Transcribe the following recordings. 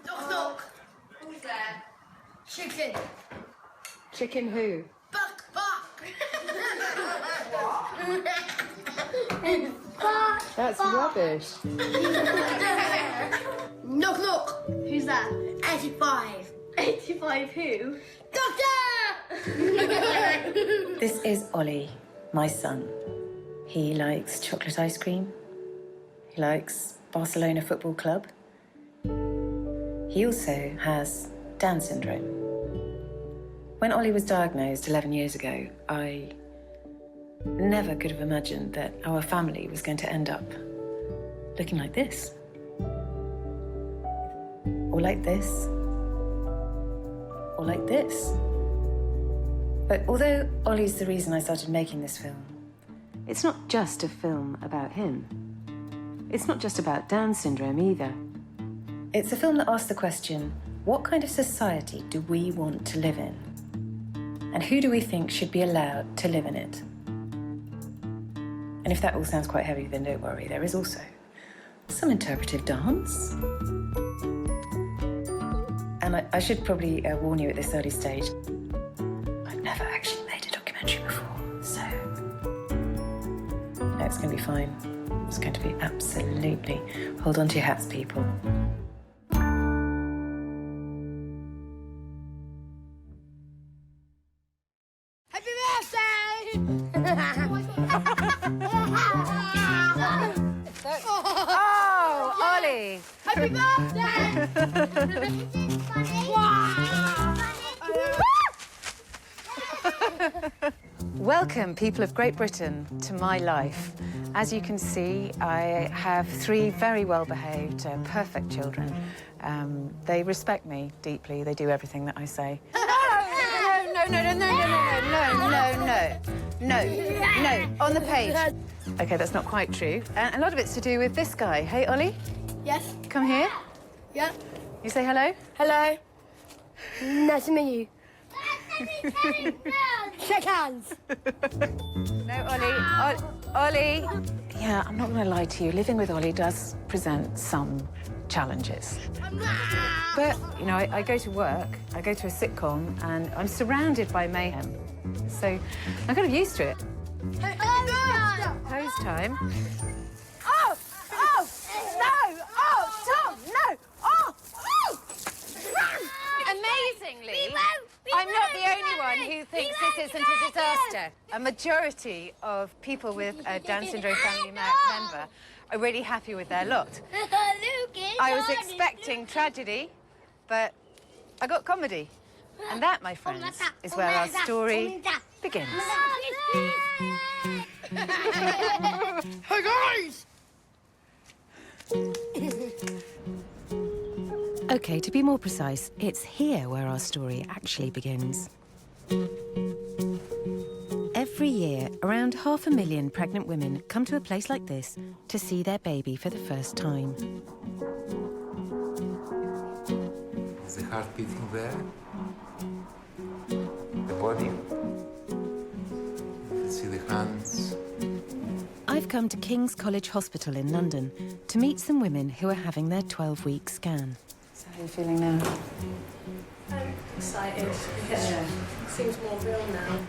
Knock, knock. Who's there? Chicken. Chicken who? Buck. That's rubbish. Knock, knock. Who's that? 85. 85 who? Doctor! This is Ollie, my son. He likes chocolate ice cream. He likes Barcelona Football Club. He also has Down syndrome. When Ollie was diagnosed 11 years ago, I never could have imagined that our family was going to end up looking like this. Or like this. Or like this. But although Ollie's the reason I started making this film, it's not just a film about him. It's not just about Down syndrome either. It's a film that asks the question, what kind of society do we want to live in? And who do we think should be allowed to live in it? And if that all sounds quite heavy, then don't worry, there is also some interpretive dance. And I should probably warn you at this early stage, I've never actually made a documentary before, so no, it's going to be fine. It's going to be absolutely... Hold on to your hats, people. Happy birthday! Oh, Ollie! Happy birthday! Welcome, people of Great Britain, to my life. As you can see, I have 3 very well-behaved, perfect children. They respect me deeply. They do everything that I say. No, on the page. OK, that's not quite true. And a lot of it's to do with this guy. Hey, Ollie? Yes? Come here. Yeah? You say hello? Hello. Nice to meet you. Shake hands. No, Ollie. Ollie. Yeah, I'm not going to lie to you. Living with Ollie does present some challenges. But, you know, I go to work, I go to a sitcom, and I'm surrounded by mayhem. So I'm kind of used to it. Hose time. Oh! Oh! No! Oh! Tom! No! Oh! Oh! Amazingly, I'm not the only one who thinks this isn't a disaster. A majority of people with a Down syndrome family member are really happy with their lot. I was expecting tragedy, but I got comedy. And that, my friends, is where our story begins. Hey, guys! OK, to be more precise, it's here where our story actually begins. Every year, around 500,000 pregnant women come to a place like this to see their baby for the first time. Is the heart beating there? The body? You can see the hands. I've come to King's College Hospital in London to meet some women who are having their 12-week scan. So how are you feeling now? I'm excited. Yeah. Seems more real now.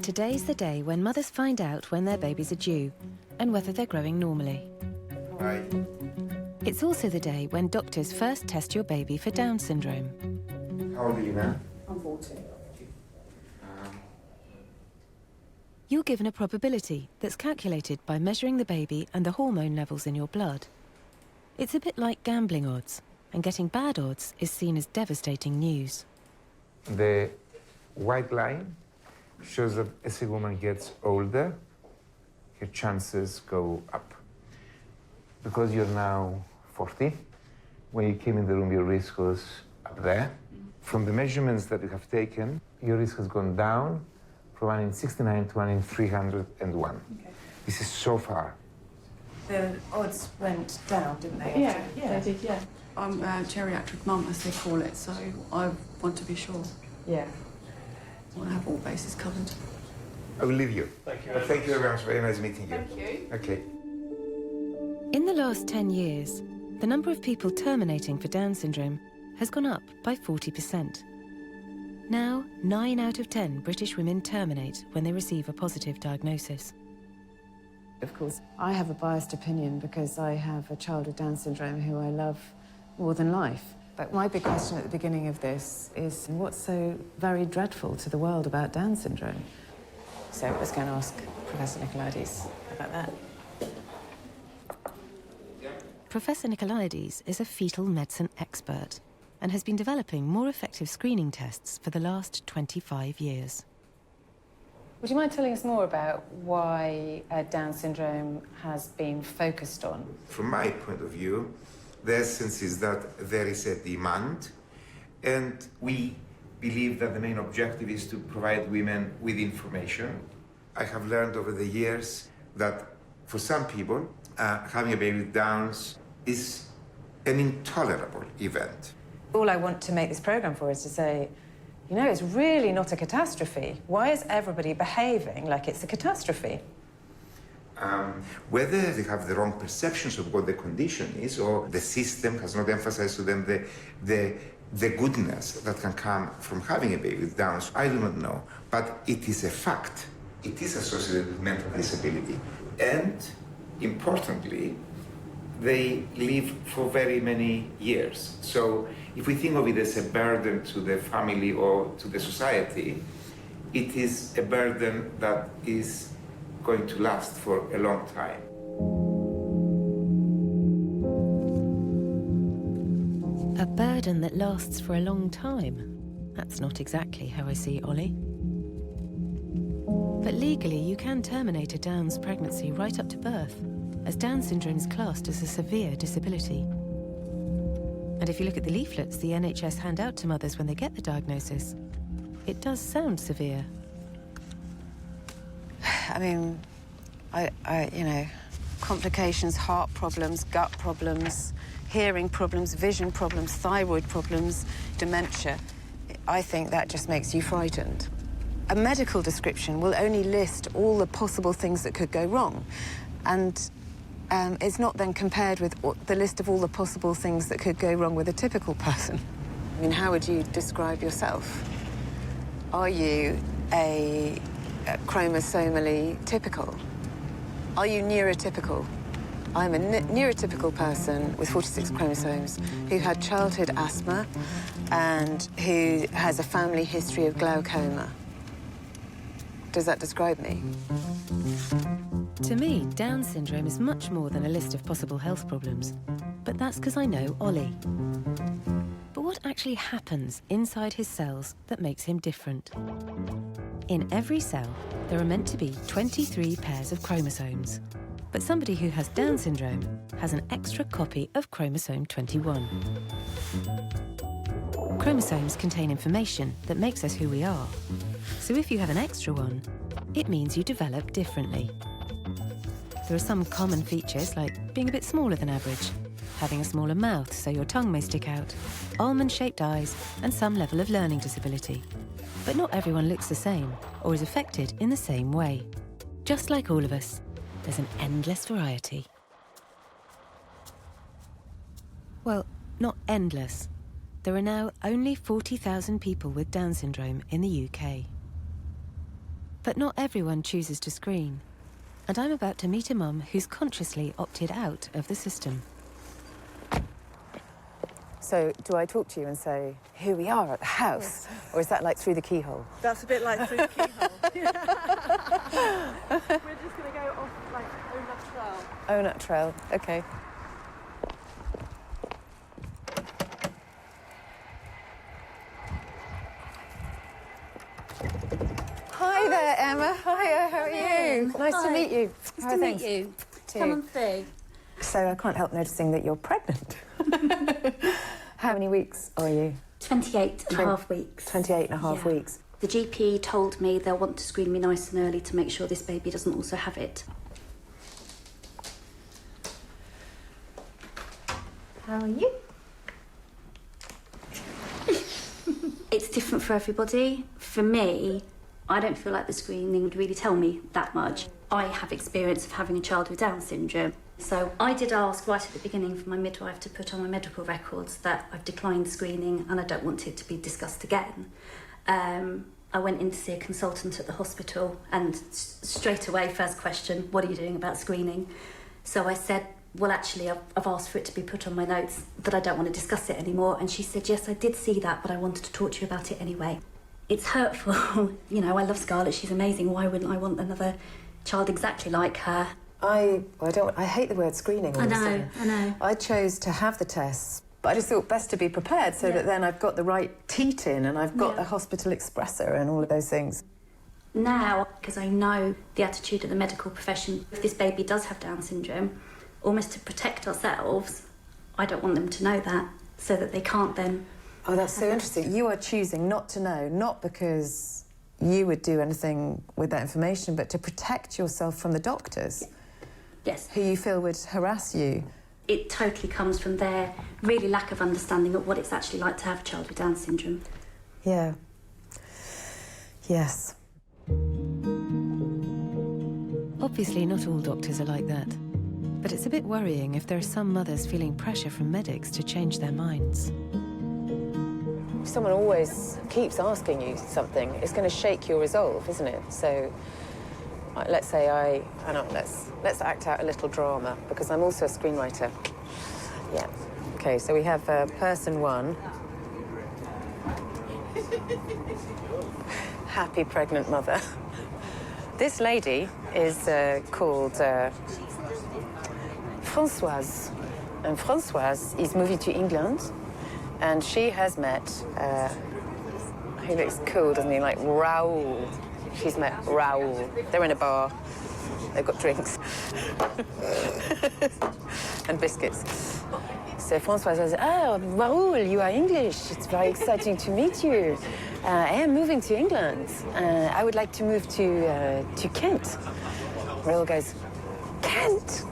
Today's the day when mothers find out when their babies are due and whether they're growing normally. Hi. It's also the day when doctors first test your baby for Down syndrome. How old are you now? I'm 40. You're given a probability that's calculated by measuring the baby and the hormone levels in your blood. It's a bit like gambling odds, and getting bad odds is seen as devastating news. The white line shows that as a woman gets older, her chances go up. Because you're now 40, when you came in the room, your risk was up there. From the measurements that we have taken, your risk has gone down from 1 in 69 to 1 in 301. Okay. This is so far. The odds went down, didn't they? Yeah, they did, yeah. I'm a geriatric mum, as they call it, so I want to be sure. Yeah. I want to have all bases covered. I will leave you. Thank you. But thank you very much. Very nice meeting you. Thank you. Okay. In the last 10 years, the number of people terminating for Down syndrome has gone up by 40%. Now, 9 out of 10 British women terminate when they receive a positive diagnosis. Of course, I have a biased opinion because I have a child with Down syndrome who I love more than life. But my big question at the beginning of this is, what's so very dreadful to the world about Down syndrome? So I was going to ask Professor Nicolaides about that. Professor Nicolaides is a fetal medicine expert and has been developing more effective screening tests for the last 25 years. Would you mind telling us more about why Down syndrome has been focused on? From my point of view, the essence is that there is a demand, and we believe that the main objective is to provide women with information. I have learned over the years that for some people, having a baby with Downs is an intolerable event. All I want to make this programme for is to say, you know, it's really not a catastrophe. Why is everybody behaving like it's a catastrophe? Whether they have the wrong perceptions of what the condition is, or the system has not emphasized to them the goodness that can come from having a baby with Downs, I do not know. But it is a fact. It is associated with mental disability. And, importantly, they live for very many years. So if we think of it as a burden to the family or to the society, it is a burden that is going to last for a long time. A burden that lasts for a long time? That's not exactly how I see Ollie. But legally, you can terminate a Down's pregnancy right up to birth, as Down syndrome is classed as a severe disability. And if you look at the leaflets the NHS hand out to mothers when they get the diagnosis, it does sound severe. I mean, you know, complications, heart problems, gut problems, hearing problems, vision problems, thyroid problems, dementia. I think that just makes you frightened. A medical description will only list all the possible things that could go wrong. And it's not then compared with the list of all the possible things that could go wrong with a typical person. I mean, how would you describe yourself? Are you a chromosomally typical? Are you neurotypical? I'm a neurotypical person with 46 chromosomes who had childhood asthma and who has a family history of glaucoma. Does that describe me? To me, Down syndrome is much more than a list of possible health problems. But that's because I know Ollie. But what actually happens inside his cells that makes him different? In every cell, there are meant to be 23 pairs of chromosomes. But somebody who has Down syndrome has an extra copy of chromosome 21. Chromosomes contain information that makes us who we are. So if you have an extra one, it means you develop differently. There are some common features like being a bit smaller than average, having a smaller mouth so your tongue may stick out, almond-shaped eyes, and some level of learning disability. But not everyone looks the same or is affected in the same way. Just like all of us, there's an endless variety. Well, not endless. There are now only 40,000 people with Down syndrome in the UK. But not everyone chooses to screen. And I'm about to meet a mum who's consciously opted out of the system. So, do I talk to you and say, here we are at the house? Yes. Or is that like through the keyhole? That's a bit like through the keyhole. We're just going to go off, like, Onut Trail. Onut Trail, OK. Hi there, Emma. Hiya, how are you? Nice to meet you. Nice to meet you. Come on through. So I can't help noticing that you're pregnant. How many weeks are you? 28 and a half weeks. 28 and a half weeks. The GP told me they'll want to screen me nice and early to make sure this baby doesn't also have it. How are you? It's different for everybody. For me, I don't feel like the screening would really tell me that much. I have experience of having a child with Down syndrome. So I did ask right at the beginning for my midwife to put on my medical records that I've declined screening and I don't want it to be discussed again. I went in to see a consultant at the hospital and straight away, first question, what are you doing about screening? So I said, well, actually, I've asked for it to be put on my notes that I don't want to discuss it anymore. And she said, yes, I did see that, but I wanted to talk to you about it anyway. It's hurtful. You know, I love Scarlett, she's amazing. Why wouldn't I want another child exactly like her? I hate the word screening. I know. I chose to have the tests, but I just thought best to be prepared so that then I've got the right teat in and I've got a hospital expressor and all of those things. Now, because I know the attitude of the medical profession, if this baby does have Down syndrome, almost to protect ourselves, I don't want them to know that, so that they can't then... Oh, that's so interesting. You are choosing not to know, not because you would do anything with that information, but to protect yourself from the doctors. Yes. Who you feel would harass you. It totally comes from their really lack of understanding of what it's actually like to have a child with Down syndrome. Yeah. Yes. Obviously, not all doctors are like that. But it's a bit worrying if there are some mothers feeling pressure from medics to change their minds. If someone always keeps asking you something, it's going to shake your resolve, isn't it? So, let's say let's act out a little drama, because I'm also a screenwriter. Yeah. Okay, so we have person one. Happy pregnant mother. This lady is called Françoise. And Françoise is moving to England, and she has met, he looks cool, doesn't he, like Raoul. She's met Raoul. They're in a bar. They've got drinks. And biscuits. So Françoise says, oh, Raoul, you are English. It's very exciting to meet you. I am moving to England. I would like to move to Kent. Raoul goes, Kent?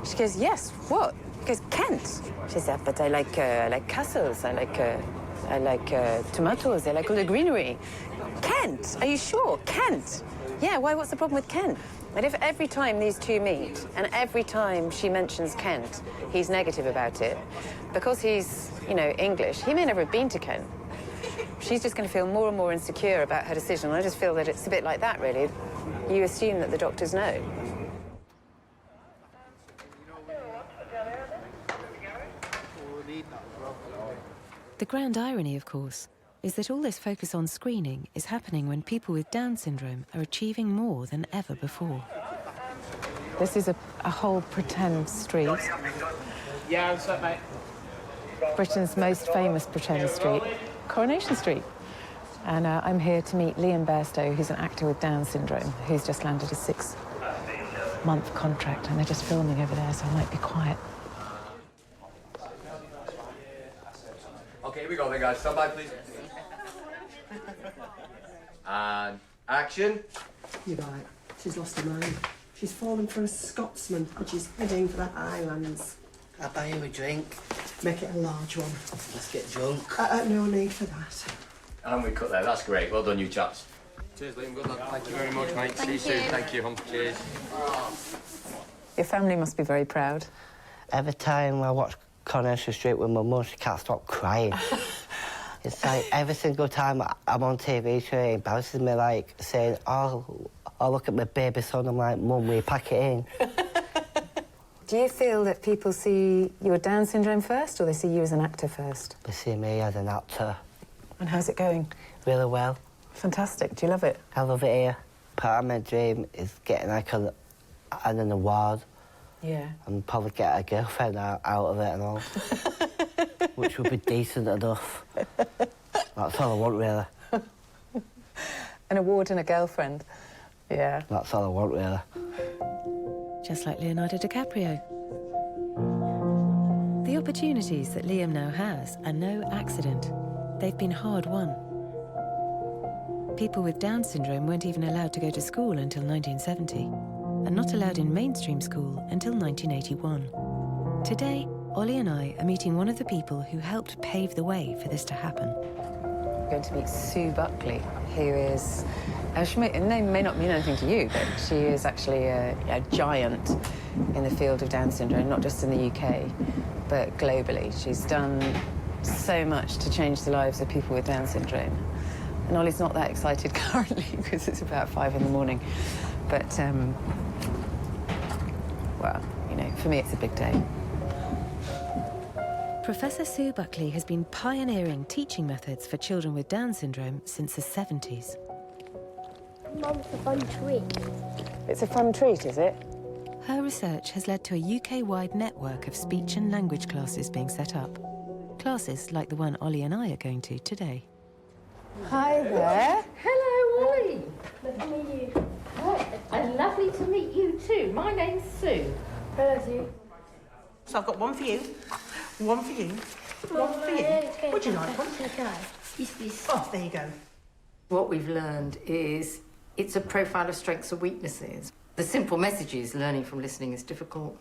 She goes, yes, what? He goes, Kent. She says, but I like castles. I like tomatoes. I like all the greenery. Kent? Are you sure? Kent? Yeah, why? What's the problem with Kent? And if every time these two meet, and every time she mentions Kent, he's negative about it, because he's, you know, English, he may never have been to Kent. She's just going to feel more and more insecure about her decision. I just feel that it's a bit like that, really. You assume that the doctors know. The grand irony, of course, is that all this focus on screening is happening when people with Down syndrome are achieving more than ever before. This is a whole pretend street. Yeah, what's up, mate? Britain's most famous pretend street, Coronation Street. And I'm here to meet Liam Bairstow, who's an actor with Down syndrome, who's just landed a 6-month contract, and they're just filming over there, so I might be quiet. Okay, here we go then, guys. Stand by, please. And action. You're right. She's lost her mind. She's fallen for a Scotsman and she's heading for the Highlands. I'll buy you a drink. Make it a large one. Let's get drunk. No need for that. And we cut there. That's great. Well done, you chaps. Cheers, Liam. Good luck. Thank you very much, mate. See you soon. Thank you, hon. Cheers. Your family must be very proud. Every time I watch Coronation Street with my mum, she can't stop crying. It's like every single time I'm on TV, she embarrasses me, like saying, oh, look at my baby son. I'm like, Mum, will you pack it in? Do you feel that people see you with Down syndrome first, or they see you as an actor first? They see me as an actor. And how's it going? Really well. Fantastic. Do you love it? I love it here. Part of my dream is getting like an award. Yeah. And probably get a girlfriend out of it and all. Which would be decent enough. That's all I want, really. An award and a girlfriend. Yeah. That's all I want, really. Just like Leonardo DiCaprio. The opportunities that Liam now has are no accident. They've been hard won. People with Down syndrome weren't even allowed to go to school until 1970, and not allowed in mainstream school until 1981. Today, Ollie and I are meeting one of the people who helped pave the way for this to happen. We're going to meet Sue Buckley, who is... her name may not mean anything to you, but she is actually a giant in the field of Down syndrome, not just in the UK, but globally. She's done so much to change the lives of people with Down syndrome. And Ollie's not that excited currently because it's about 5 in the morning. But, well, you know, for me it's a big day. Professor Sue Buckley has been pioneering teaching methods for children with Down syndrome since the 70s. Mum's a fun treat. It's a fun treat, is it? Her research has led to a UK-wide network of speech and language classes being set up. Classes like the one Ollie and I are going to today. Hi there. Hello, Ollie. Lovely to meet you. And lovely to meet you too. My name's Sue. Hello, Sue. So I've got one for you, one for you, one for you. Would you like one? Yes, please. Oh, there you go. What we've learned is it's a profile of strengths and weaknesses. The simple message is learning from listening is difficult.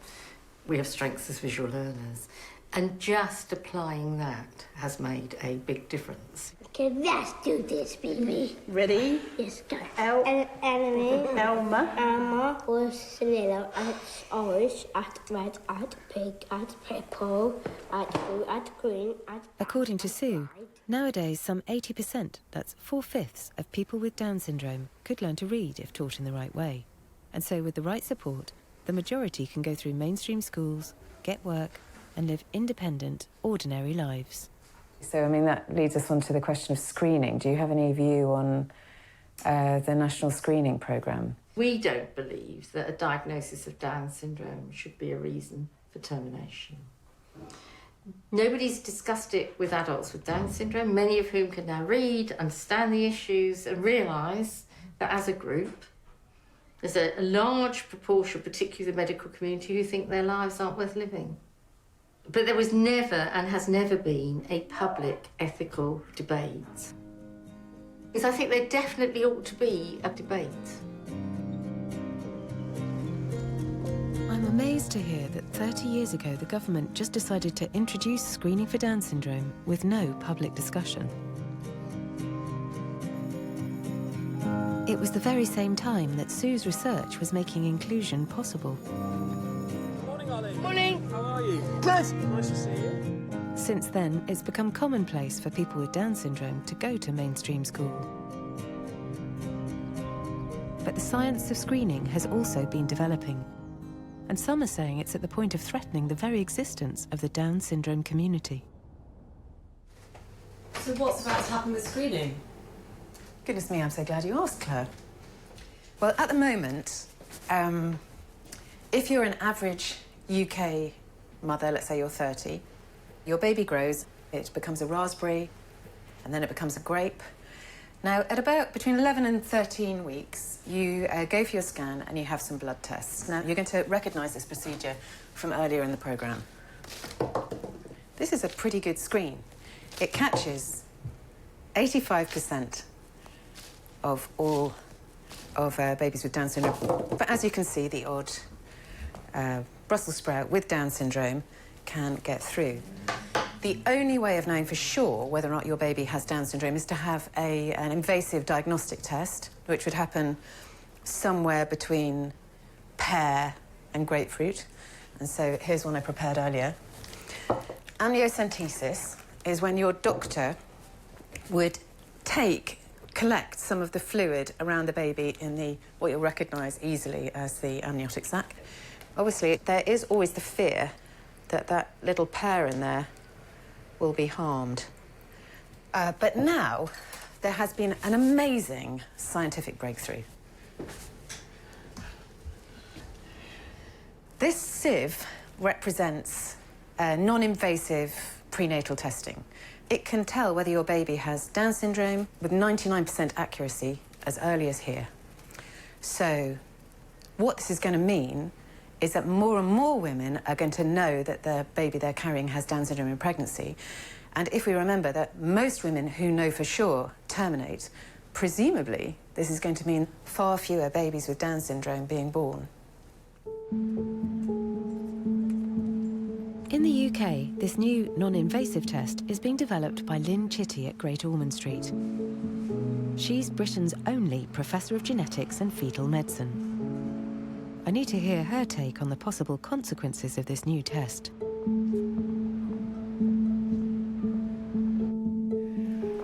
We have strengths as visual learners. And just applying that has made a big difference. Okay, let's do this, baby. Ready? Yes, go. Enemy. Elma. Elma was vanilla, and orange, and red, and pink, and purple, and blue, and green, and... According to Sue, nowadays some 80%, that's 4/5 of people with Down syndrome, could learn to read if taught in the right way. And so with the right support, the majority can go through mainstream schools, get work, and live independent, ordinary lives. So, I mean, that leads us on to the question of screening. Do you have any view on the national screening programme? We don't believe that a diagnosis of Down syndrome should be a reason for termination. Nobody's discussed it with adults with Down syndrome, many of whom can now read, understand the issues and realise that as a group, there's a large proportion, particularly the medical community, who think their lives aren't worth living. But there was never and has never been a public ethical debate. Because I think there definitely ought to be a debate. I'm amazed to hear that 30 years ago the government just decided to introduce screening for Down syndrome with no public discussion. It was the very same time that Sue's research was making inclusion possible. Morning, Ollie. Morning. How are you? Good. Nice to see you. Since then, it's become commonplace for people with Down syndrome to go to mainstream school. But the science of screening has also been developing. And some are saying it's at the point of threatening the very existence of the Down syndrome community. So what's about to happen with screening? Goodness me, I'm so glad you asked, Claire. Well, at the moment, if you're an average UK mother, let's say you're 30, your baby grows, it becomes a raspberry, and then it becomes a grape. Now, at about between 11 and 13 weeks, you go for your scan and you have some blood tests. Now, you're going to recognise this procedure from earlier in the programme. This is a pretty good screen. It catches 85% of all of babies with Down syndrome. But as you can see, the odd Brussels sprout with Down syndrome can get through. The only way of knowing for sure whether or not your baby has Down syndrome is to have an invasive diagnostic test, which would happen somewhere between pear and grapefruit. And so here's one I prepared earlier. Amniocentesis is when your doctor would collect some of the fluid around the baby in what you'll recognise easily as the amniotic sac. Obviously, there is always the fear that that little pear in there will be harmed. But now, there has been an amazing scientific breakthrough. This sieve represents non-invasive prenatal testing. It can tell whether your baby has Down syndrome with 99% accuracy as early as here. So, what this is going to mean is that more and more women are going to know that the baby they're carrying has Down syndrome in pregnancy. And if we remember that most women who know for sure terminate, presumably this is going to mean far fewer babies with Down syndrome being born. In the UK, this new non-invasive test is being developed by Lynn Chitty at Great Ormond Street. She's Britain's only Professor of Genetics and Fetal Medicine. I need to hear her take on the possible consequences of this new test.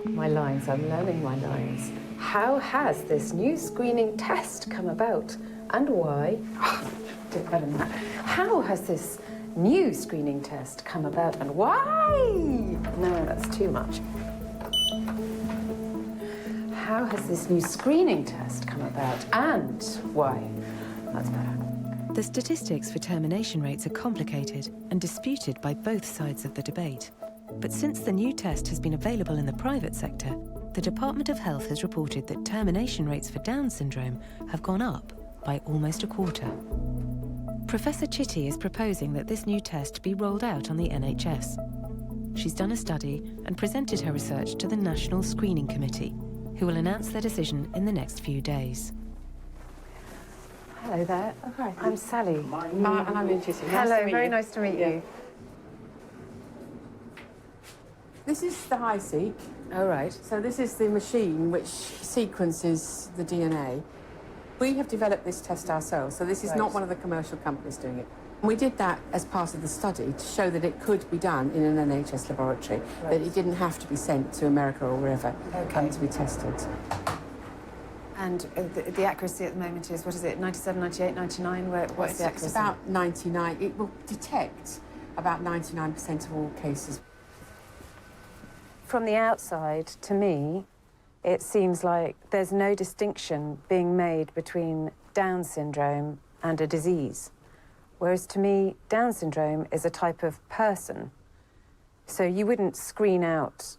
My lines, I'm learning my lines. How has this new screening test come about and why? Did better than that. How has this new screening test come about and why? No, that's too much. How has this new screening test come about and why? That's better. The statistics for termination rates are complicated and disputed by both sides of the debate. But since the new test has been available in the private sector, the Department of Health has reported that termination rates for Down syndrome have gone up by almost a quarter. Professor Chitty is proposing that this new test be rolled out on the NHS. She's done a study and presented her research to the National Screening Committee, who will announce their decision in the next few days. Hello there. Okay. I'm Sally. And I'm interested. Hello, very nice to meet you. This is the high seq. Oh, right. So this is the machine which sequences the DNA. We have developed this test ourselves, so this is not one of the commercial companies doing it. We did that as part of the study to show that it could be done in an NHS laboratory, that it didn't have to be sent to America or wherever to be tested. And the accuracy at the moment is, what is it, 97, 98, 99? What's the accuracy? It's about 99. It will detect about 99% of all cases. From the outside, to me, it seems like there's no distinction being made between Down syndrome and a disease. Whereas to me, Down syndrome is a type of person. So you wouldn't screen out,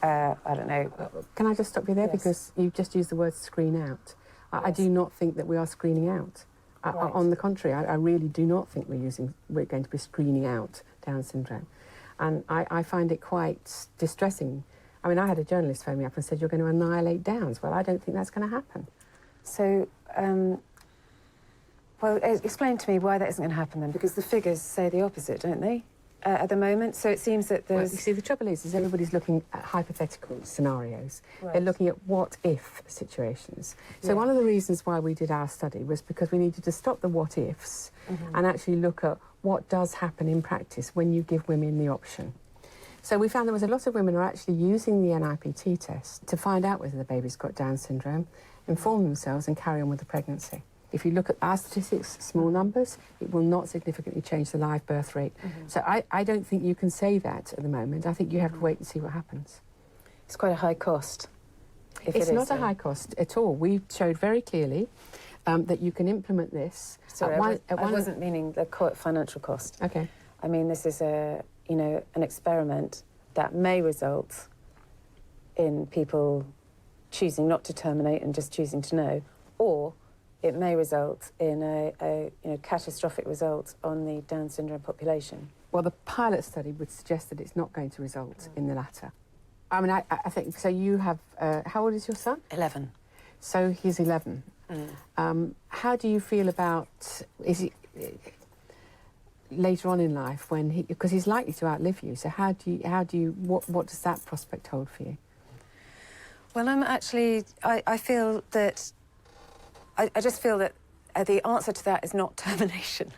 I don't know. Can I just stop you there? Yes. Because you've just used the word screen out. I do not think that we are screening out. On the contrary, I really do not think we're going to be screening out Down syndrome. And I find it quite distressing. I mean, I had a journalist phone me up and said, you're going to annihilate Downs. Well, I don't think that's going to happen. So, well, explain to me why that isn't going to happen then, because the figures say the opposite, don't they, at the moment? So it seems that there's... Well, you see, the trouble is everybody's looking at hypothetical scenarios. Right. They're looking at what-if situations. So one of the reasons why we did our study was because we needed to stop the what-ifs and actually look at what does happen in practice when you give women the option. So we found there was a lot of women who are actually using the NIPT test to find out whether the baby's got Down syndrome, inform themselves and carry on with the pregnancy. If you look at our statistics, small numbers, it will not significantly change the live birth rate. So I don't think you can say that at the moment. I think you have to wait and see what happens. It's quite a high cost. It's not a high cost at all. We showed very clearly that you can implement this. Sorry, I wasn't meaning the financial cost. Okay. I mean, this is an experiment that may result in people choosing not to terminate and just choosing to know, or it may result in a catastrophic result on the Down syndrome population. Well, the pilot study would suggest that it's not going to result in the latter. I mean, I think, so you have, how old is your son? 11. So he's 11. How do you feel about, is he, later on in life when because he's likely to outlive you, so what does that prospect hold for you? Well, I feel that, I just feel that the answer to that is not termination.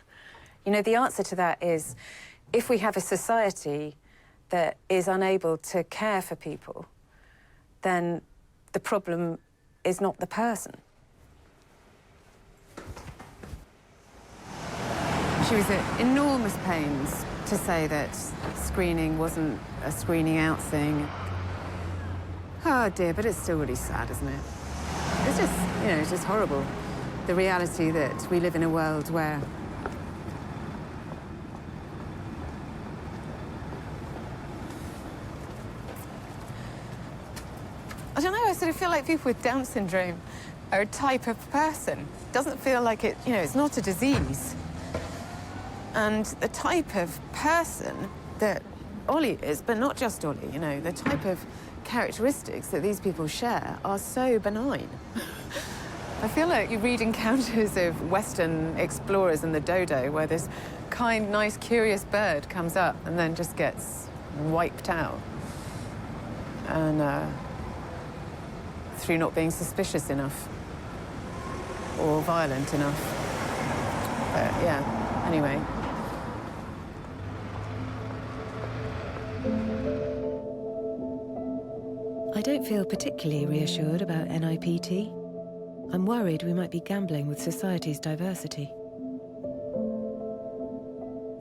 You know, the answer to that is, if we have a society that is unable to care for people, then the problem is not the person. She was at enormous pains to say that screening wasn't a screening out thing. Oh dear, but it's still really sad, isn't it? It's just, it's just horrible. The reality that we live in a world where I don't know, I sort of feel like people with Down syndrome are a type of person. It doesn't feel like it, it's not a disease. And the type of person that Ollie is, but not just Ollie, the type of characteristics that these people share are so benign. I feel like you read encounters of Western explorers and the dodo, where this kind, nice, curious bird comes up and then just gets wiped out. And through not being suspicious enough or violent enough. But yeah, anyway. I don't feel particularly reassured about NIPT. I'm worried we might be gambling with society's diversity.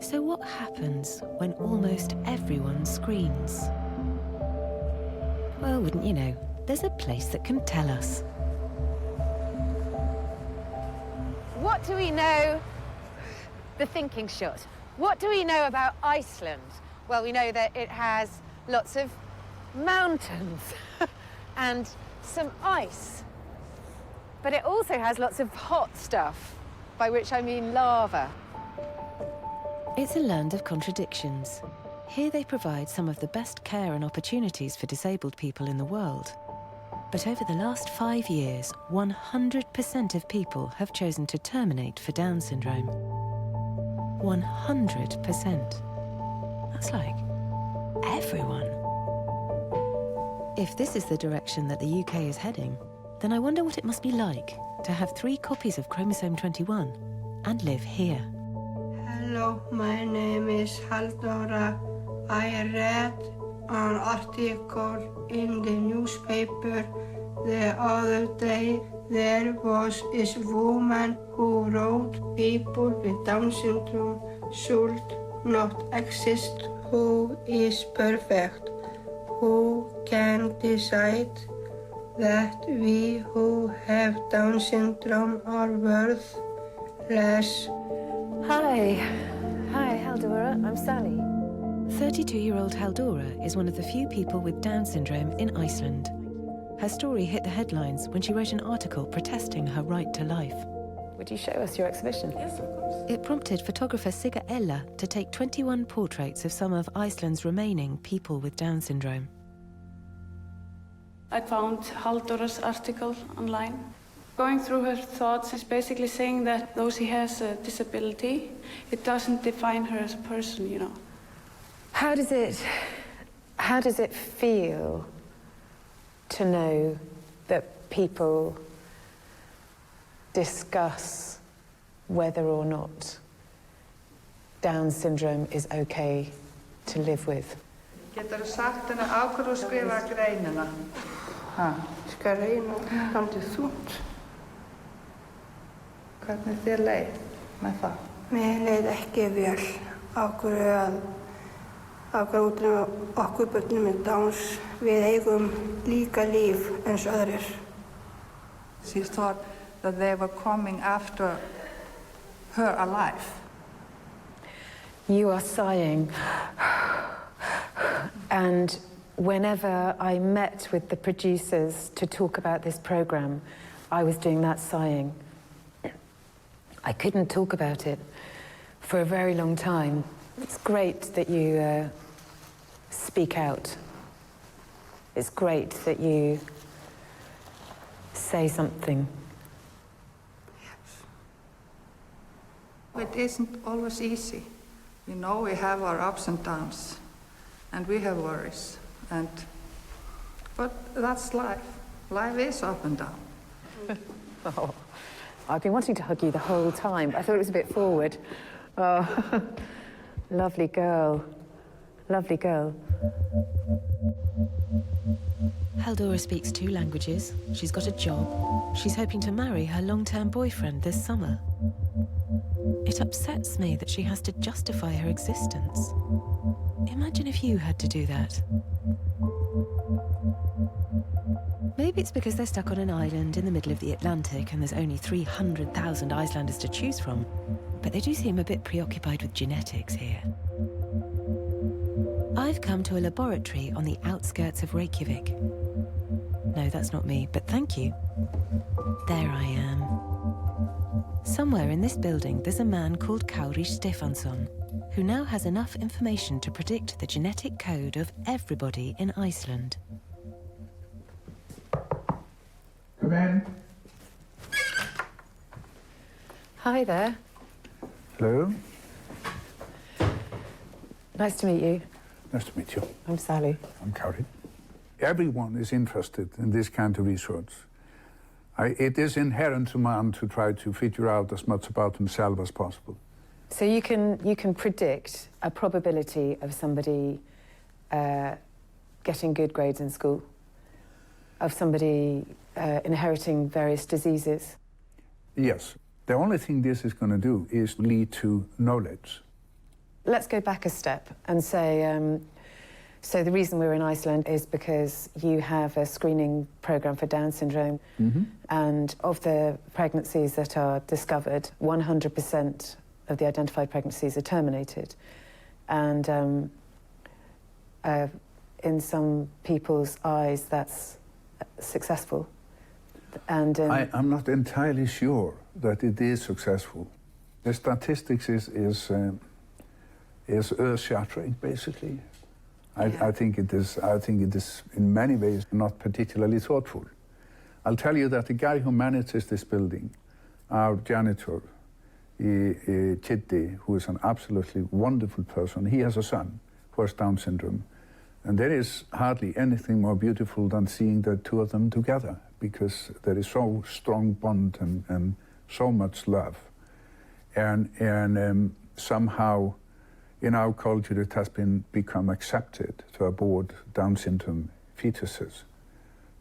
So what happens when almost everyone screens? Well, wouldn't you know, there's a place that can tell us. What do we know? The thinking shot. What do we know about Iceland? Well, we know that it has lots of mountains and some ice. But it also has lots of hot stuff, by which I mean lava. It's a land of contradictions. Here they provide some of the best care and opportunities for disabled people in the world. But over the last 5 years, 100% of people have chosen to terminate for Down syndrome. 100%. That's like everyone. If this is the direction that the UK is heading, then I wonder what it must be like to have 3 copies of chromosome 21 and live here. Hello, my name is Halldóra. I read an article in the newspaper the other day. There was this woman who wrote people with Down syndrome should not exist. Who is perfect? Who can decide that we who have Down syndrome are worth less? Hi. Hi, Halldóra. I'm Sally. 32-year-old Halldóra is one of the few people with Down syndrome in Iceland. Her story hit the headlines when she wrote an article protesting her right to life. Would you show us your exhibition? Yes, of course. It prompted photographer Sigga Ella to take 21 portraits of some of Iceland's remaining people with Down syndrome. I found Halldóra's article online. Going through her thoughts is basically saying that though she has a disability, it doesn't define her as a person, you know. How does it feel to know that people discuss whether or not Down syndrome is okay to live with? Geturðu sagt henni á hverju skrifa greinina? Skal reyna svolítið þungt. Hvernig þér leið með það? Mér leið ekki vel á hverju út af okkur börnum með Downs. Við eigum líka líf eins og aðrir. She thought that they were coming after her alive. You are sighing. And whenever I met with the producers to talk about this program, I was doing that sighing. I couldn't talk about it for a very long time. It's great that you speak out. It's great that you say something. It isn't always easy. You know, we have our ups and downs, and we have worries, but that's life. Life is up and down. Oh, I've been wanting to hug you the whole time. I thought it was a bit forward. Oh, lovely girl. Lovely girl. Halldóra speaks 2 languages, she's got a job, she's hoping to marry her long-term boyfriend this summer. It upsets me that she has to justify her existence. Imagine if you had to do that. Maybe it's because they're stuck on an island in the middle of the Atlantic and there's only 300,000 Icelanders to choose from, but they do seem a bit preoccupied with genetics here. I've come to a laboratory on the outskirts of Reykjavik. No, that's not me, but thank you. There I am. Somewhere in this building, there's a man called Kári Stefánsson, who now has enough information to predict the genetic code of everybody in Iceland. Come in. Hi there. Hello. Nice to meet you. Nice to meet you. I'm Sally. I'm Carrie. Everyone is interested in this kind of research. It is inherent to man to try to figure out as much about himself as possible. So you can predict a probability of somebody getting good grades in school, of somebody inheriting various diseases? Yes. The only thing this is going to do is lead to knowledge. Let's go back a step and say, so the reason we're in Iceland is because you have a screening program for Down syndrome, and of the pregnancies that are discovered, 100% of the identified pregnancies are terminated. And in some people's eyes, that's successful. And I'm not entirely sure that it is successful. The statistics is earth-shattering, basically. I think it is. I think it is in many ways not particularly thoughtful. I'll tell you that the guy who manages this building, our janitor, Kitty, who is an absolutely wonderful person, he has a son who has Down syndrome, and there is hardly anything more beautiful than seeing the two of them together, because there is so strong bond and so much love, and somehow in our culture it has become accepted to abort Down syndrome fetuses,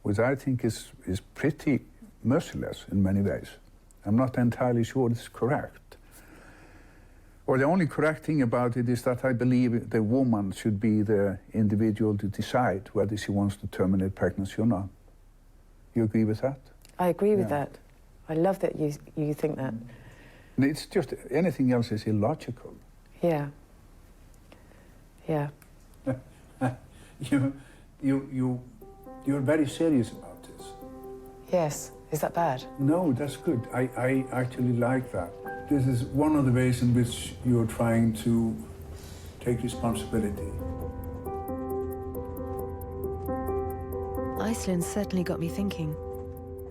which I think is pretty merciless in many ways. I'm not entirely sure it's correct. Or the only correct thing about it is that I believe the woman should be the individual to decide whether she wants to terminate pregnancy or not. You agree with that? I agree with that. I love that you think that. And it's just, anything else is illogical. Yeah. Yeah. You're very serious about this. Yes. Is that bad? No, that's good. I actually like that. This is one of the ways in which you're trying to take responsibility. Iceland certainly got me thinking.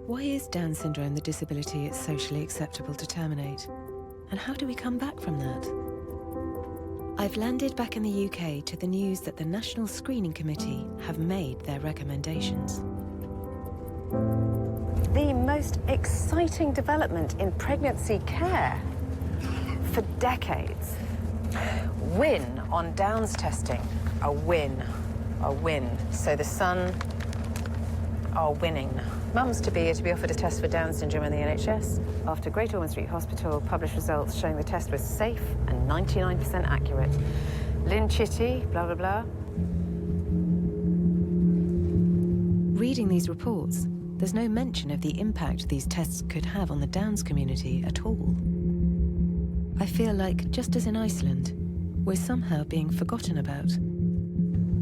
Why is Down syndrome the disability it's socially acceptable to terminate? And how do we come back from that? I've landed back in the UK to the news that the National Screening Committee have made their recommendations. The most exciting development in pregnancy care for decades. Win on Downs testing. A win. A win. So the Sun are winning. Mums-to-be are to be offered a test for Down syndrome in the NHS. After Great Ormond Street Hospital published results showing the test was safe and 99% accurate. Lynn Chitty, blah, blah, blah. Reading these reports, there's no mention of the impact these tests could have on the Downs community at all. I feel like, just as in Iceland, we're somehow being forgotten about.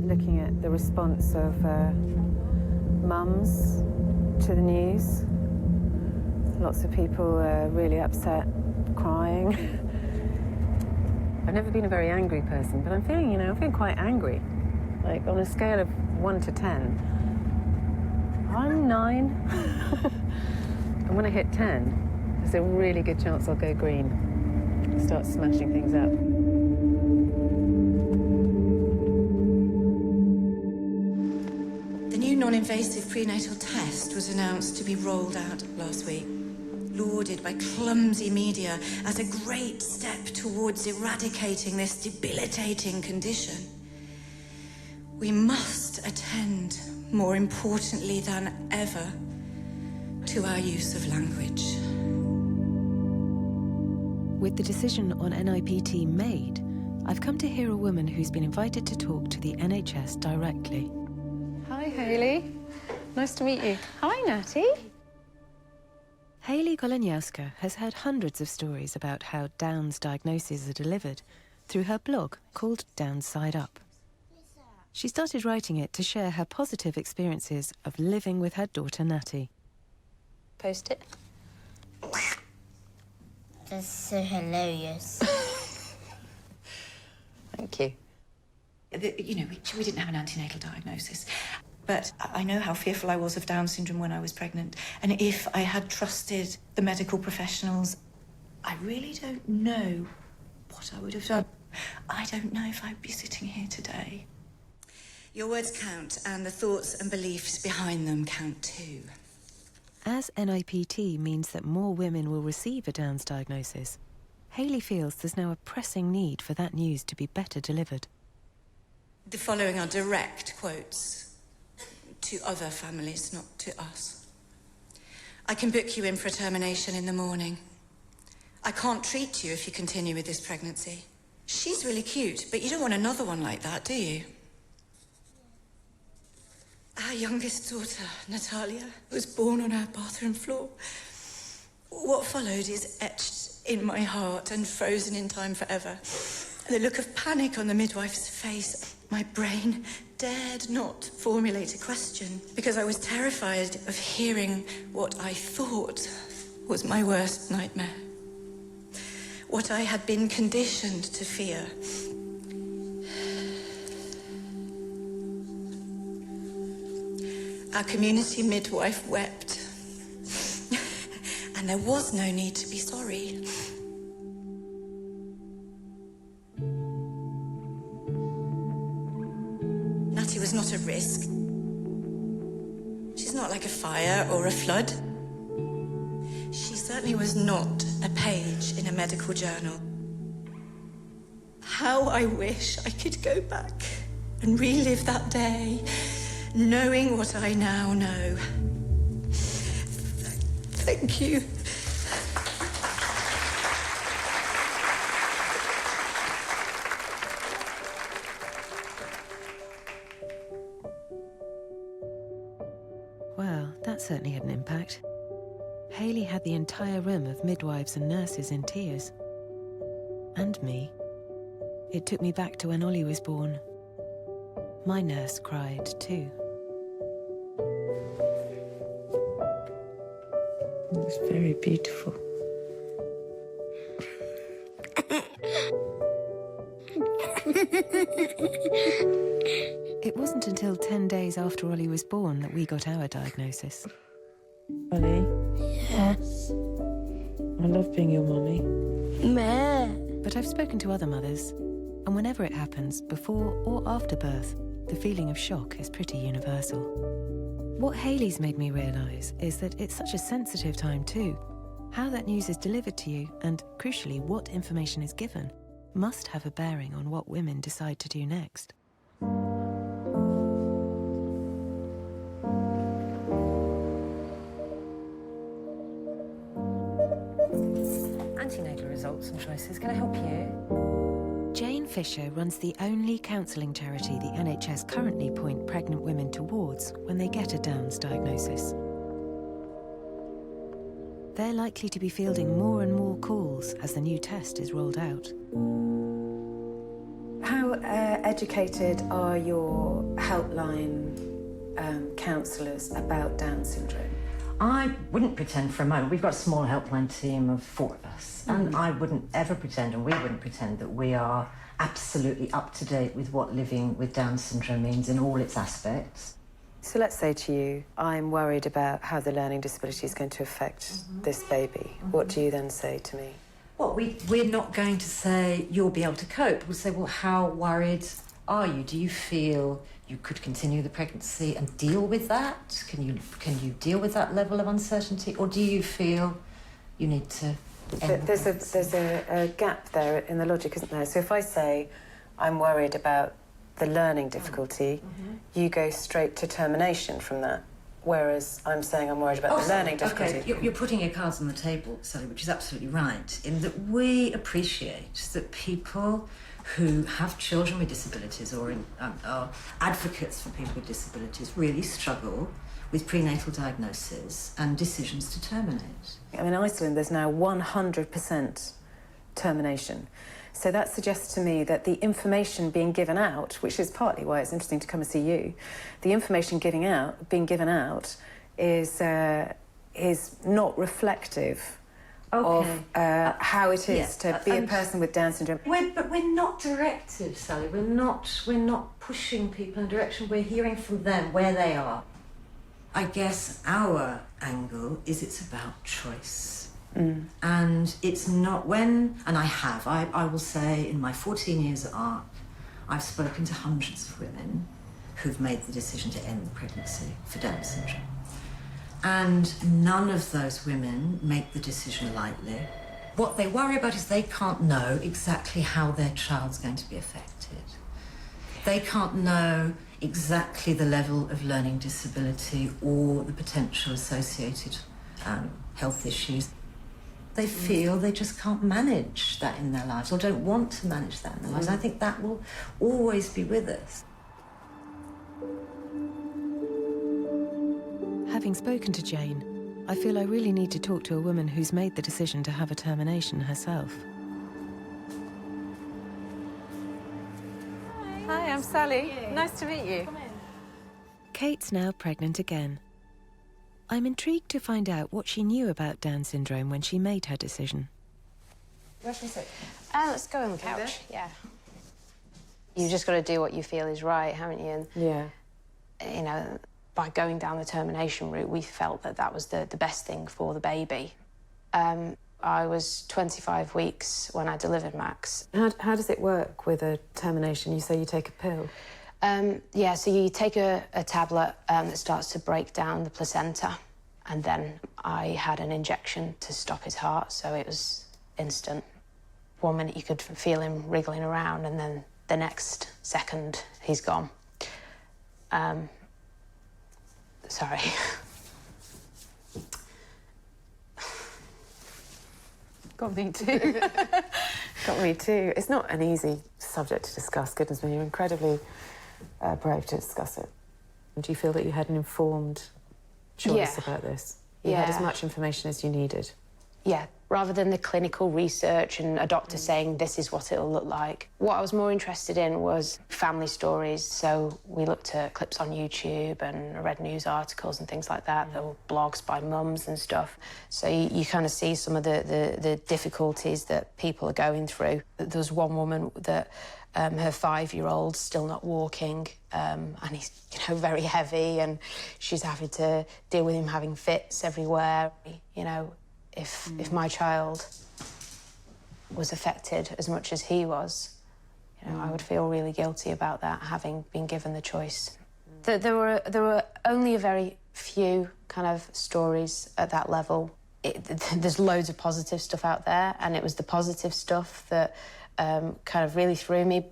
Looking at the response of mums to the news, lots of people really upset, crying. I've never been a very angry person, but I'm feeling, I'm feeling quite angry. Like, on a scale of 1 to 10, I'm 9. And when I hit 10, there's a really good chance I'll go green. Start smashing things up. The new non-invasive prenatal test was announced to be rolled out last week, lauded by clumsy media as a great step towards eradicating this debilitating condition. We must attend, more importantly than ever, to our use of language. With the decision on NIPT made, I've come to hear a woman who's been invited to talk to the NHS directly. Hi, Hayley. Nice to meet you. Hi, Natty. Hayley Goleniowska has heard hundreds of stories about how Down's diagnoses are delivered through her blog called Down Side Up. She started writing it to share her positive experiences of living with her daughter, Natty. Post it. That's so hilarious. Thank you. We didn't have an antenatal diagnosis, but I know how fearful I was of Down syndrome when I was pregnant, and if I had trusted the medical professionals, I really don't know what I would have done. I don't know if I'd be sitting here today. Your words count, and the thoughts and beliefs behind them count too. As NIPT means that more women will receive a Down's diagnosis, Hayley feels there's now a pressing need for that news to be better delivered. The following are direct quotes to other families, not to us. I can book you in for a termination in the morning. I can't treat you if you continue with this pregnancy. She's really cute, but you don't want another one like that, do you? Our youngest daughter, Natalia, was born on our bathroom floor. What followed is etched in my heart and frozen in time forever. The look of panic on the midwife's face. My brain dared not formulate a question because I was terrified of hearing what I thought was my worst nightmare. What I had been conditioned to fear. Our community midwife wept. And there was no need to be sorry. Natty was not a risk. She's not like a fire or a flood. She certainly was not a page in a medical journal. How I wish I could go back and relive that day, knowing what I now know. Thank you. Well, that certainly had an impact. Hayley had the entire room of midwives and nurses in tears. And me. It took me back to when Ollie was born. My nurse cried too. It was very beautiful. It wasn't until 10 days after Ollie was born that we got our diagnosis. Ollie? Yes? I love being your mummy. Meh. But I've spoken to other mothers, and whenever it happens, before or after birth, the feeling of shock is pretty universal. What Hayley's made me realise is that it's such a sensitive time too. How that news is delivered to you, and crucially what information is given, must have a bearing on what women decide to do next. Antenatal results and choices, can I help you? Jane Fisher runs the only counselling charity the NHS currently point pregnant women towards when they get a Down's diagnosis. They're likely to be fielding more and more calls as the new test is rolled out. How educated are your helpline counsellors about Down syndrome? I wouldn't pretend for a moment. We've got a small helpline team of 4 of us, and I wouldn't ever pretend, and we wouldn't pretend, that we are absolutely up to date with what living with Down syndrome means in all its aspects. So let's say to you, I'm worried about how the learning disability is going to affect this baby. What do you then say to me? Well, we're not going to say you'll be able to cope. We'll say, well, how worried are you? Do you feel you could continue the pregnancy and deal with that? Can you deal with that level of uncertainty, or do you feel you need to end There's a gap there in the logic, isn't there? So if I say I'm worried about the learning difficulty, you go straight to termination from that. Whereas I'm saying I'm worried about the learning difficulty. Okay, you're putting your cards on the table, Sally, which is absolutely right, in that we appreciate that people who have children with disabilities or are advocates for people with disabilities really struggle with prenatal diagnosis and decisions to terminate. I mean, in Iceland, there's now 100% termination. So that suggests to me that the information being given out, which is partly why it's interesting to come and see you, the information being given out is not reflective of how it is to be a person with Down syndrome. But we're not directive, Sally. We're not pushing people in a direction. We're hearing from them where they are. I guess our angle is it's about choice. And it's not when, and I will say in my 14 years at ARC, I've spoken to hundreds of women who've made the decision to end the pregnancy for Down syndrome. And none of those women make the decision lightly. What they worry about is they can't know exactly how their child's going to be affected. They can't know exactly the level of learning disability or the potential associated health issues. They feel they just can't manage that in their lives or don't want to manage that in their lives. I think that will always be with us. Having spoken to Jane, I feel I really need to talk to a woman who's made the decision to have a termination herself. Hi, I'm Sally. Nice to meet you. Kate's now pregnant again. I'm intrigued to find out what she knew about Down syndrome when she made her decision. Where should we sit? Let's go on the couch, yeah. You've just got to do what you feel is right, haven't you? And, you know, by going down the termination route, we felt that that was the best thing for the baby. I was 25 weeks when I delivered Max. How does it work with a termination? You say you take a pill? Yeah, so you take a tablet that starts to break down the placenta, and then I had an injection to stop his heart, so it was instant. 1 minute you could feel him wriggling around, and then the next second he's gone. Sorry. Got me too. Got me too. It's not an easy subject to discuss, goodness me. You're incredibly brave to discuss it. Do you feel that you had an informed choice about this? You had as much information as you needed? Yeah, rather than the clinical research and a doctor saying this is what it'll look like. What I was more interested in was family stories, so we looked at clips on YouTube and read news articles and things like that. There were blogs by mums and stuff. So you kind of see some of the difficulties that people are going through. There was one woman that her 5-year-old's still not walking, and he's, you know, very heavy, and she's having to deal with him having fits everywhere, you know. If my child was affected as much as he was, you know, I would feel really guilty about that, having been given the choice. There were only a very few kind of stories at that level. There's loads of positive stuff out there, and it was the positive stuff that kind of really threw me.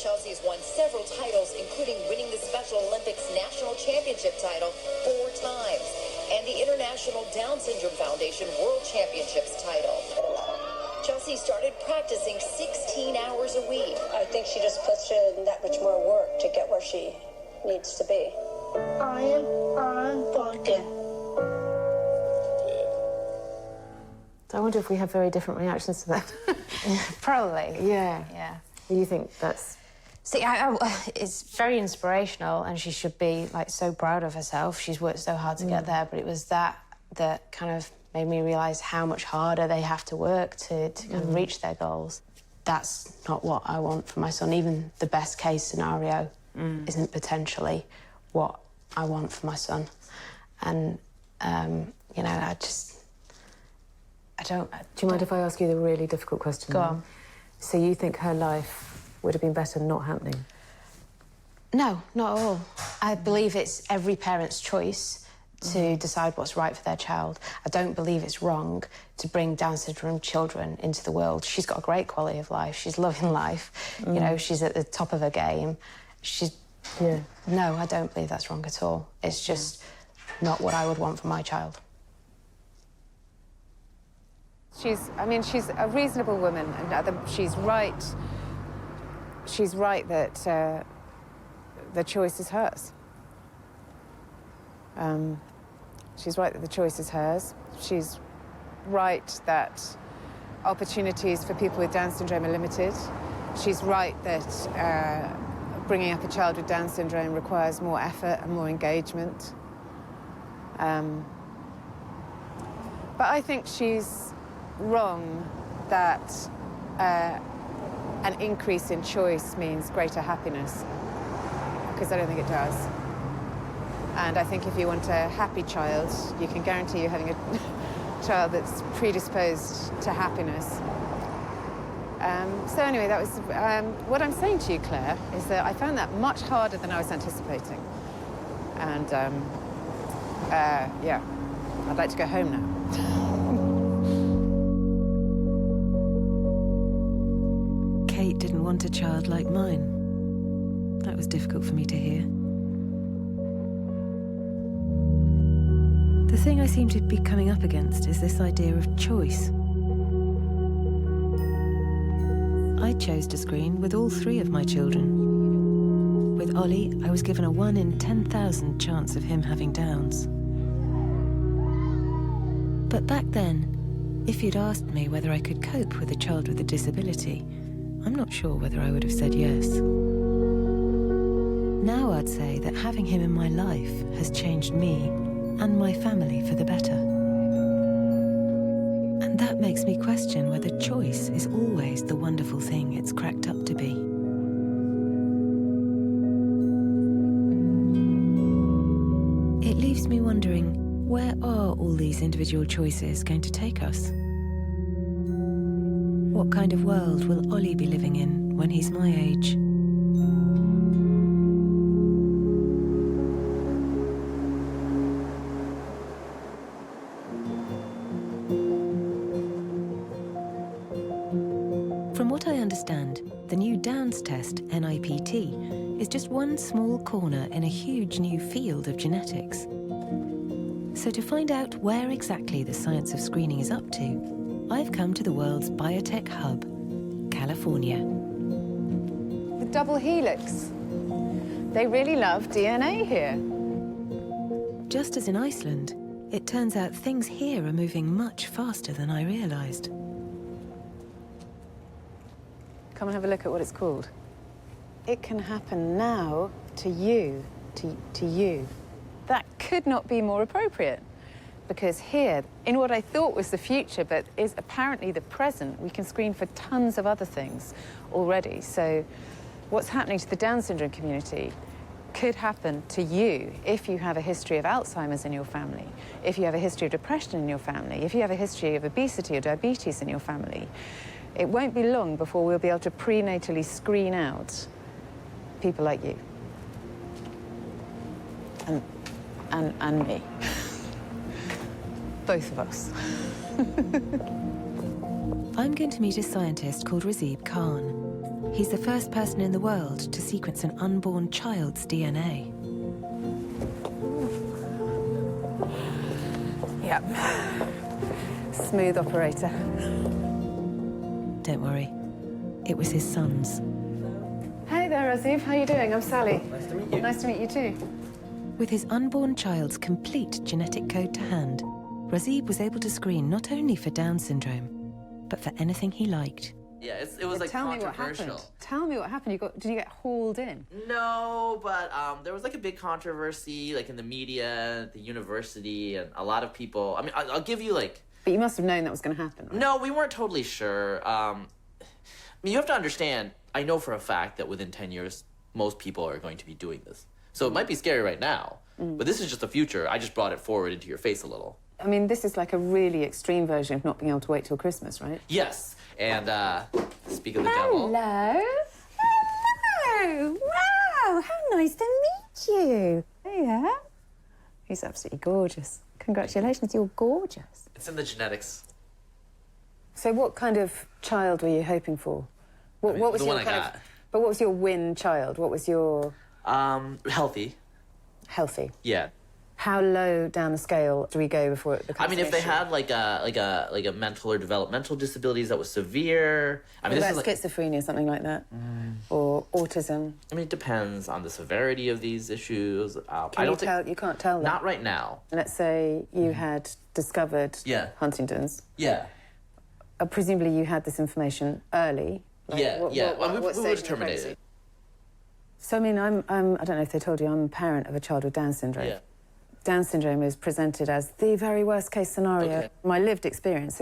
Chelsea's won several titles, including winning the Special Olympics National Championship title 4 times and the International Down Syndrome Foundation World Championships title. Chelsea started practicing 16 hours a week. I think she just puts in that much more work to get where she needs to be. I am talking. I wonder if we have very different reactions to that. Probably. Yeah. Yeah. You think that's... See, it's very inspirational, and she should be, like, so proud of herself. She's worked so hard to get there, but it was that kind of made me realise how much harder they have to work to kind of reach their goals. That's not what I want for my son. Even the best-case scenario isn't potentially what I want for my son. And, you know, I don't... Do you mind if I ask you the really difficult question? Go on. So you think her life would have been better not happening? No, not at all. I believe it's every parent's choice to decide what's right for their child. I don't believe it's wrong to bring Down syndrome children into the world. She's got a great quality of life. She's loving life. You know, she's at the top of her game. No, I don't believe that's wrong at all. It's just not what I would want for my child. She's a reasonable woman, and she's right. She's right that the choice is hers. She's right that the choice is hers. She's right that opportunities for people with Down syndrome are limited. She's right that bringing up a child with Down syndrome requires more effort and more engagement. But I think she's wrong that an increase in choice means greater happiness, because I don't think it does. And I think if you want a happy child, you can guarantee you're having a child that's predisposed to happiness. So anyway, that was what I'm saying to you, Claire, is that I found that much harder than I was anticipating. And yeah, I'd like to go home now. Kate didn't want a child like mine. That was difficult for me to hear. The thing I seem to be coming up against is this idea of choice. I chose to screen with all 3 of my children. With Ollie, I was given a 1 in 10,000 chance of him having Downs. But back then, if you'd asked me whether I could cope with a child with a disability, I'm not sure whether I would have said yes. Now I'd say that having him in my life has changed me and my family for the better. And that makes me question whether choice is always the wonderful thing it's cracked up to be. It leaves me wondering, where are all these individual choices going to take us? What kind of world will Ollie be living in when he's my age? From what I understand, the new Downs test, NIPT, is just one small corner in a huge new field of genetics. So to find out where exactly the science of screening is up to, I've come to the world's biotech hub, California. The double helix. They really love DNA here. Just as in Iceland, it turns out things here are moving much faster than I realized. Come and have a look at what it's called. It can happen now to you, to you. That could not be more appropriate. Because here, in what I thought was the future, but is apparently the present, we can screen for tons of other things already. So what's happening to the Down syndrome community could happen to you if you have a history of Alzheimer's in your family, if you have a history of depression in your family, if you have a history of obesity or diabetes in your family. It won't be long before we'll be able to prenatally screen out people like you. And me. Both of us. I'm going to meet a scientist called Razib Khan. He's the first person in the world to sequence an unborn child's DNA. Yep. Smooth operator. Don't worry, it was his son's. Hey there, Razib. How are you doing? I'm Sally. Nice to meet you. Nice to meet you too. With his unborn child's complete genetic code to hand, Razib was able to screen not only for Down syndrome, but for anything he liked. Yeah, it was like Tell me what controversial. happened. Tell me what happened. Did you get hauled in? No, but there was like a big controversy, like in the media, the university, and a lot of people. I mean, I'll give you like. But you must have known that was going to happen, right? No, we weren't totally sure. I mean, you have to understand. I know for a fact that within 10 years, most people are going to be doing this. So it might be scary right now, but this is just the future. I just brought it forward into your face a little. I mean, this is like a really extreme version of not being able to wait till Christmas, right? Yes, and speak of the devil. Hello. Hello. Wow, how nice to meet you. Yeah. He's absolutely gorgeous. Congratulations, you're gorgeous. It's in the genetics. So what kind of child were you hoping for? What was the your one I kind got. But what was your win child? What was your... Healthy. Healthy. Yeah. How low down the scale do we go before it becomes I mean, if an they issue? had like a mental or developmental disabilities that was severe. I mean, What this about is like, schizophrenia, something like that, or autism. I mean, it depends on the severity of these issues. I Can don't you tell? You can't tell that. Not right now. Let's say you had discovered Huntington's. Yeah. Presumably, you had this information early. Like, Yeah. what we stage would in have the terminated. pregnancy? So, I mean, I don't know if they told you, I'm a parent of a child with Down syndrome. Yeah. Down syndrome is presented as the very worst case scenario. Okay. My lived experience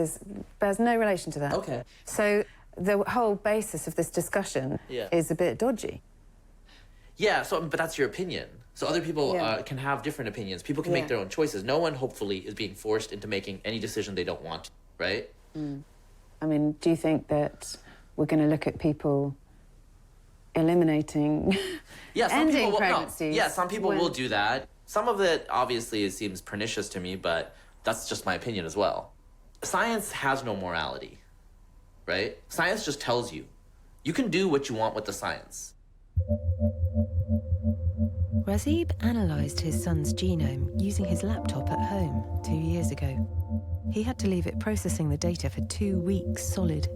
bears no relation to that. Okay. So the whole basis of this discussion Yeah. is a bit dodgy. Yeah. So, but that's your opinion. So other people can have different opinions. People can make their own choices. No one, hopefully, is being forced into making any decision they don't want, right? I mean, do you think that we're going to look at people eliminating ending pregnancies? Some people will do that. Some of it, obviously, it seems pernicious to me, but that's just my opinion as well. Science has no morality, right? Science just tells you. You can do what you want with the science. Razib analysed his son's genome using his laptop at home 2 years ago. He had to leave it processing the data for 2 weeks solid.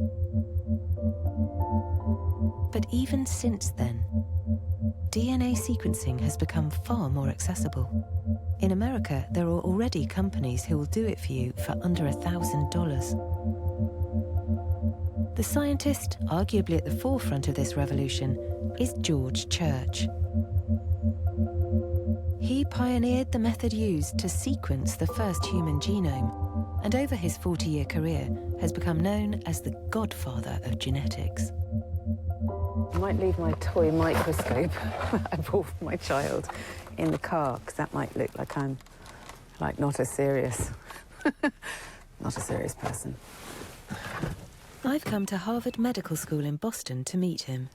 But even since then, DNA sequencing has become far more accessible. In America, there are already companies who will do it for you for under $1,000. The scientist, arguably at the forefront of this revolution, is George Church. He pioneered the method used to sequence the first human genome, and over his 40-year career has become known as the godfather of genetics. I might leave my toy microscope I bought for my child in the car, because that might look like I'm not a serious person. I've come to Harvard Medical School in Boston to meet him.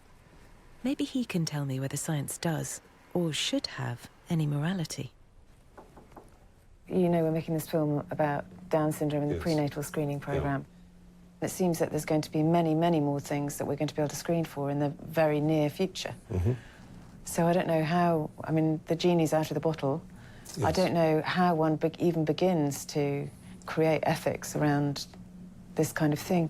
Maybe he can tell me whether science does, or should have, any morality. You know, we're making this film about Down syndrome and the prenatal screening program. It seems that there's going to be many, many more things that we're going to be able to screen for in the very near future. So I don't know how, I mean, the genie's out of the bottle. I don't know how one even begins to create ethics around this kind of thing.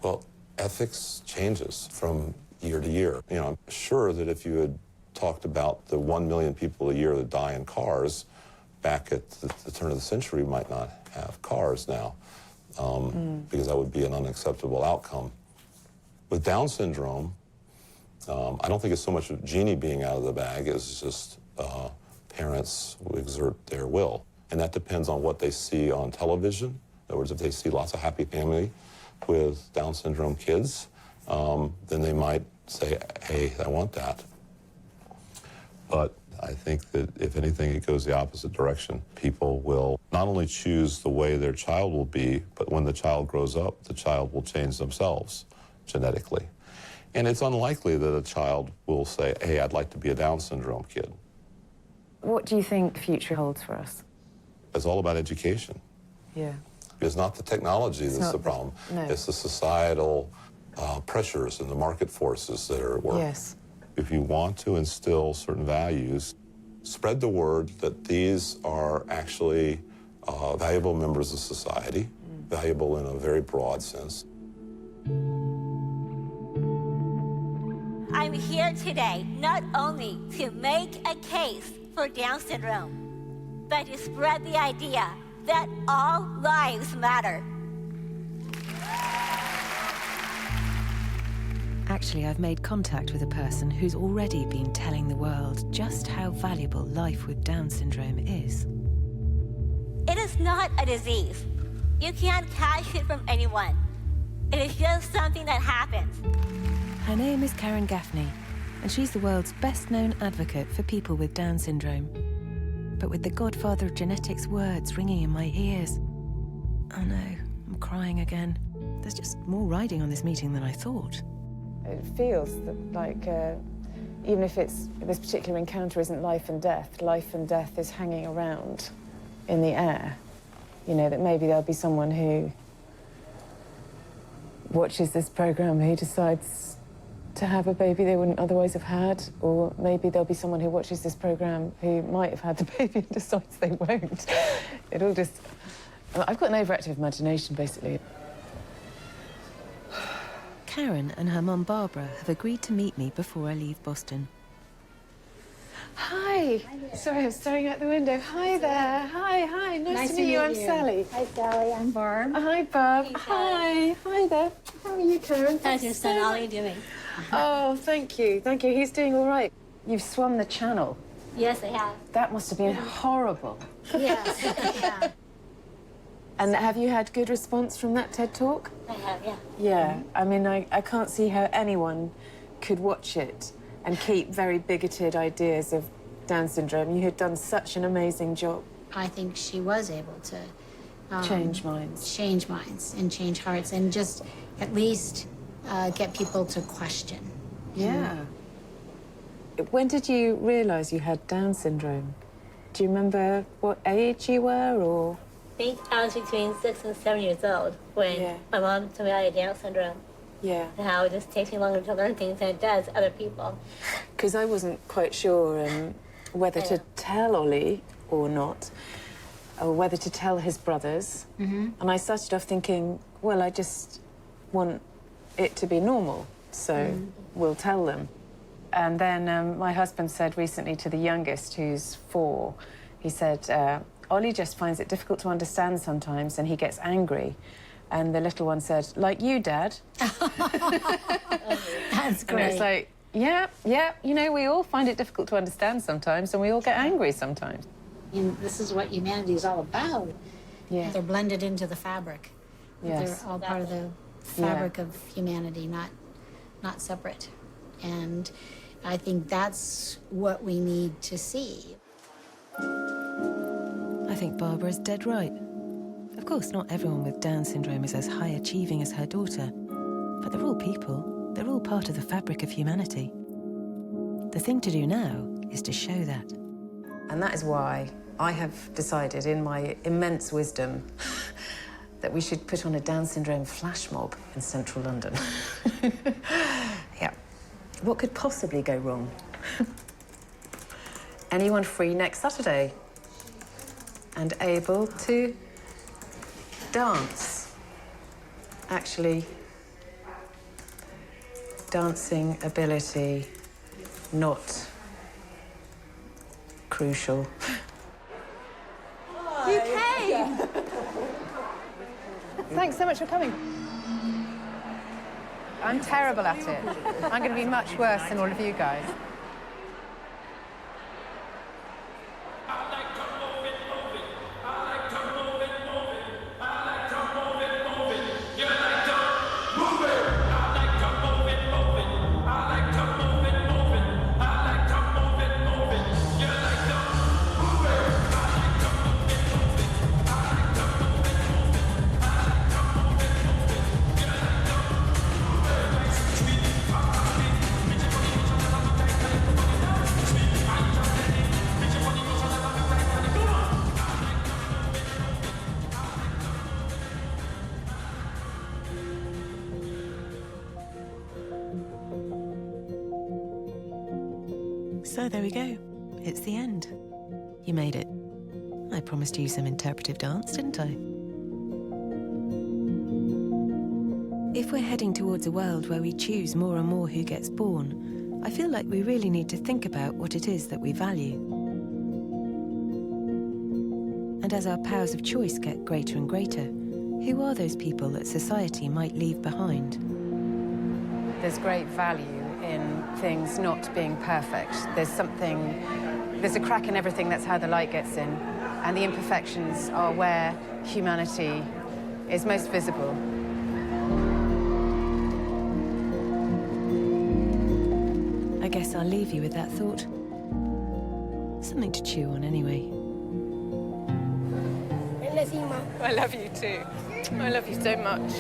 Well, ethics changes from year to year. You know, I'm sure that if you had talked about the 1 million people a year that die in cars back at the turn of the century, we might not have cars now, because that would be an unacceptable outcome. With Down syndrome, I don't think it's so much of Genie being out of the bag as just parents who exert their will. And that depends on what they see on television. In other words, if they see lots of happy family with Down syndrome kids, then they might say, hey, I want that. But I think that if anything, it goes the opposite direction. People will not only choose the way their child will be, but when the child grows up, the child will change themselves genetically. And it's unlikely that a child will say, hey, I'd like to be a Down syndrome kid. What do you think the future holds for us? It's all about education. Yeah. It's not the technology that's the problem. No. It's the societal pressures and the market forces that are at work. Yes. If you want to instill certain values, spread the word that these are actually valuable members of society, valuable in a very broad sense. I'm here today not only to make a case for Down syndrome, but to spread the idea that all lives matter. Actually, I've made contact with a person who's already been telling the world just how valuable life with Down syndrome is. It is not a disease. You can't catch it from anyone. It is just something that happens. Her name is Karen Gaffney, and she's the world's best-known advocate for people with Down syndrome. But with the godfather of genetics words ringing in my ears. Oh no, I'm crying again. There's just more riding on this meeting than I thought. It feels that, like, even if this particular encounter isn't life and death is hanging around in the air. You know, that maybe there'll be someone who watches this program who decides to have a baby they wouldn't otherwise have had, or maybe there'll be someone who watches this program who might have had the baby and decides they won't. It all just... I've got an overactive imagination, basically. Karen and her mum Barbara have agreed to meet me before I leave Boston. Hi. Sorry, I was staring out the window. Hi there. Hi. Nice to meet you. I'm Sally. Hi, Sally. I'm Barb. Hi, Barb. Hi there. How are you, Karen? How's your son Ollie doing? Oh, thank you. He's doing all right. You've swum the channel. Yes, I have. That must have been horrible. Yes, yeah. And have you had good response from that TED Talk? I have, yeah. Yeah. I mean, I can't see how anyone could watch it and keep very bigoted ideas of Down syndrome. You had done such an amazing job. I think she was able to Change minds. Change minds and change hearts and just at least get people to question. Yeah. When did you realise you had Down syndrome? Do you remember what age you were, or...? I think I was between 6 and 7 years old when my mom told me I had Down syndrome. Yeah. And how it just takes me longer to learn things than it does other people. Because I wasn't quite sure whether to tell Ollie or not, or whether to tell his brothers. Mm-hmm. And I started off thinking, well, I just want it to be normal, so we'll tell them. And then my husband said recently to the youngest, who's 4, he said, Ollie just finds it difficult to understand sometimes and he gets angry. And the little one said, like you, Dad. That's great. And it's like, yeah, you know, we all find it difficult to understand sometimes and we all get angry sometimes. And this is what humanity is all about. Yeah. They're blended into the fabric. Yes. They're all part of the fabric of humanity, not separate. And I think that's what we need to see. I think Barbara's dead right. Of course, not everyone with Down syndrome is as high achieving as her daughter, but they're all people. They're all part of the fabric of humanity. The thing to do now is to show that. And that is why I have decided, in my immense wisdom, that we should put on a Down syndrome flash mob in central London. Yeah. What could possibly go wrong? Anyone free next Saturday? And able to dance? Actually, dancing ability, not crucial. You came! Thanks so much for coming. I'm terrible at it. I'm going to be much worse than all of you guys. So there we go. It's the end. You made it. I promised you some interpretive dance, didn't I? If we're heading towards a world where we choose more and more who gets born, I feel like we really need to think about what it is that we value. And as our powers of choice get greater and greater, who are those people that society might leave behind? There's great value in things not being perfect. There's a crack in everything, that's how the light gets in. And the imperfections are where humanity is most visible. I guess I'll leave you with that thought. Something to chew on anyway. I love you, Mum. I love you too. I love you so much.